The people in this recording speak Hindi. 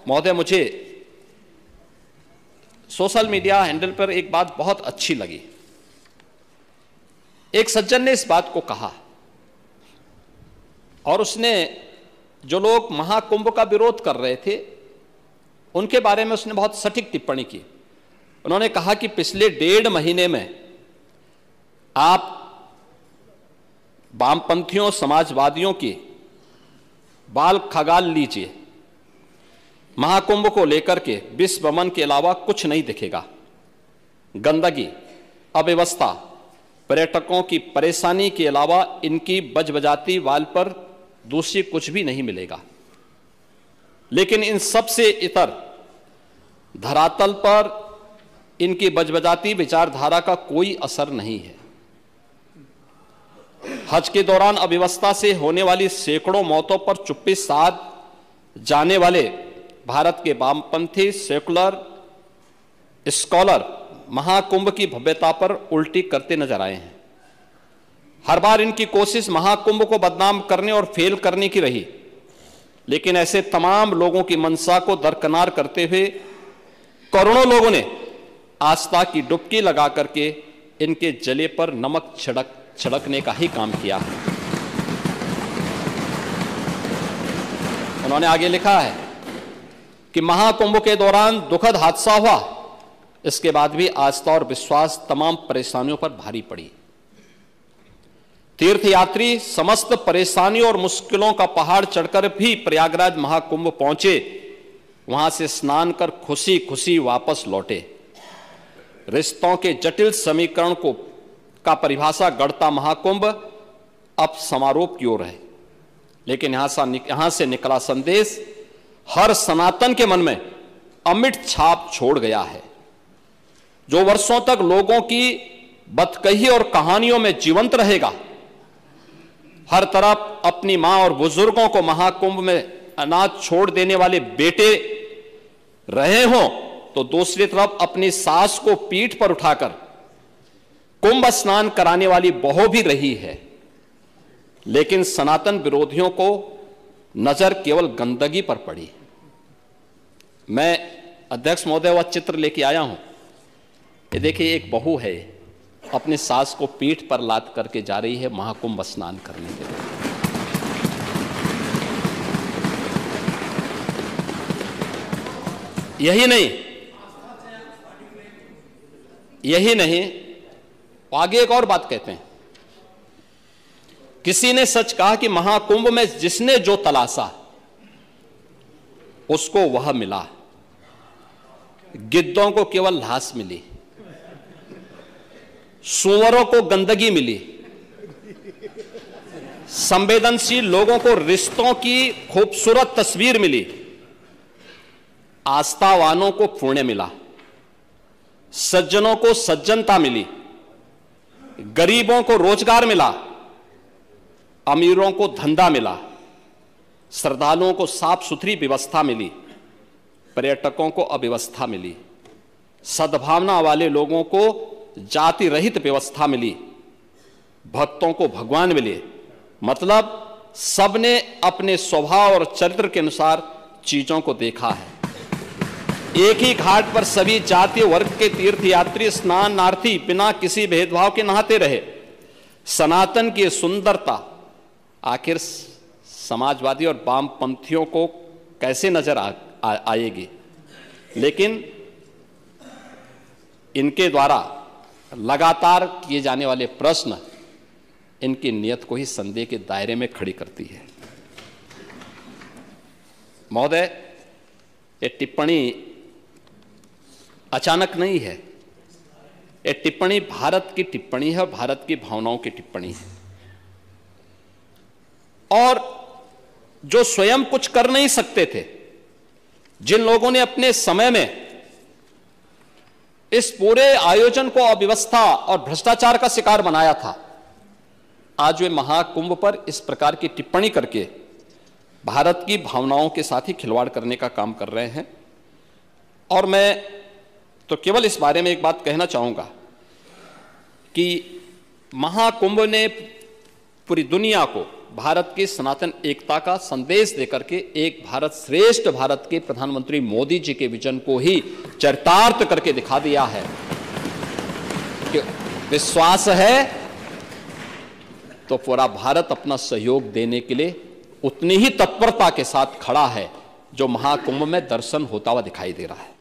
महोदय, मुझे सोशल मीडिया हैंडल पर एक बात बहुत अच्छी लगी। एक सज्जन ने इस बात को कहा और उसने जो लोग महाकुंभ का विरोध कर रहे थे उनके बारे में उसने बहुत सटीक टिप्पणी की। उन्होंने कहा कि पिछले 1.5 महीने में आप वामपंथियों, समाजवादियों की बाल खगाल लीजिए, महाकुंभ को लेकर के विश्व भ्रमण के अलावा कुछ नहीं दिखेगा। गंदगी, अव्यवस्था, पर्यटकों की परेशानी के अलावा इनकी बजबजाती वाल पर दूसरी कुछ भी नहीं मिलेगा। लेकिन इन सब से इतर धरातल पर इनकी बजबजाती विचारधारा का कोई असर नहीं है। हज के दौरान अव्यवस्था से होने वाली सैकड़ों मौतों पर चुप्पी साध जाने वाले भारत के वामपंथी सेकुलर स्कॉलर महाकुंभ की भव्यता पर उल्टी करते नजर आए हैं। हर बार इनकी कोशिश महाकुंभ को बदनाम करने और फेल करने की रही, लेकिन ऐसे तमाम लोगों की मंशा को दरकिनार करते हुए करोड़ों लोगों ने आस्था की डुबकी लगा करके इनके जले पर नमक छिड़कने का ही काम किया है। उन्होंने आगे लिखा है कि महाकुंभ के दौरान दुखद हादसा हुआ, इसके बाद भी आस्था और विश्वास तमाम परेशानियों पर भारी पड़ी। तीर्थयात्री समस्त परेशानियों और मुश्किलों का पहाड़ चढ़कर भी प्रयागराज महाकुंभ पहुंचे, वहां से स्नान कर खुशी खुशी वापस लौटे। रिश्तों के जटिल समीकरण का परिभाषा गढ़ता महाकुंभ अब समारोह की ओर है, लेकिन यहां से निकला संदेश हर सनातन के मन में अमिट छाप छोड़ गया है, जो वर्षों तक लोगों की बतकही और कहानियों में जीवंत रहेगा। हर तरफ अपनी मां और बुजुर्गों को महाकुंभ में अनाथ छोड़ देने वाले बेटे रहे हों, तो दूसरी तरफ अपनी सास को पीठ पर उठाकर कुंभ स्नान कराने वाली बहू भी रही है। लेकिन सनातन विरोधियों को नजर केवल गंदगी पर पड़ी। मैं अध्यक्ष महोदय वह चित्र लेके आया हूं। ये देखिए, एक बहू है, अपने सास को पीठ पर लाद करके जा रही है महाकुंभ स्नान करने के लिए। यही नहीं, आगे एक और बात कहते हैं। किसी ने सच कहा कि महाकुंभ में जिसने जो तलाशा उसको वह मिला। गिद्धों को केवल लाश मिली, सुअरों को गंदगी मिली, संवेदनशील लोगों को रिश्तों की खूबसूरत तस्वीर मिली, आस्थावानों को पुण्य मिला, सज्जनों को सज्जनता मिली, गरीबों को रोजगार मिला, अमीरों को धंधा मिला, श्रद्धालुओं को साफ सुथरी व्यवस्था मिली, पर्यटकों को अव्यवस्था मिली, सद्भावना वाले लोगों को जाति रहित व्यवस्था मिली, भक्तों को भगवान मिले। मतलब सबने अपने स्वभाव और चरित्र के अनुसार चीजों को देखा है। एक ही घाट पर सभी जाति वर्ग के तीर्थयात्री स्नानार्थी बिना किसी भेदभाव के नहाते रहे। सनातन की सुंदरता आखिर समाजवादी और वामपंथियों को कैसे नजर आएगी? लेकिन इनके द्वारा लगातार किए जाने वाले प्रश्न इनकी नियत को ही संदेह के दायरे में खड़ी करती है। महोदय, ये टिप्पणी अचानक नहीं है। ये टिप्पणी भारत की टिप्पणी है, भारत की भावनाओं की टिप्पणी है। और जो स्वयं कुछ कर नहीं सकते थे, जिन लोगों ने अपने समय में इस पूरे आयोजन को अव्यवस्था और भ्रष्टाचार का शिकार बनाया था, आज वे महाकुंभ पर इस प्रकार की टिप्पणी करके भारत की भावनाओं के साथ ही खिलवाड़ करने का काम कर रहे हैं। और मैं तो केवल इस बारे में एक बात कहना चाहूंगा कि महाकुंभ ने पूरी दुनिया को, भारत की सनातन एकता का संदेश देकर के एक भारत श्रेष्ठ भारत के प्रधानमंत्री मोदी जी के विजन को ही चरितार्थ करके दिखा दिया है कि विश्वास है तो पूरा भारत अपना सहयोग देने के लिए उतनी ही तत्परता के साथ खड़ा है जो महाकुंभ में दर्शन होता हुआ दिखाई दे रहा है।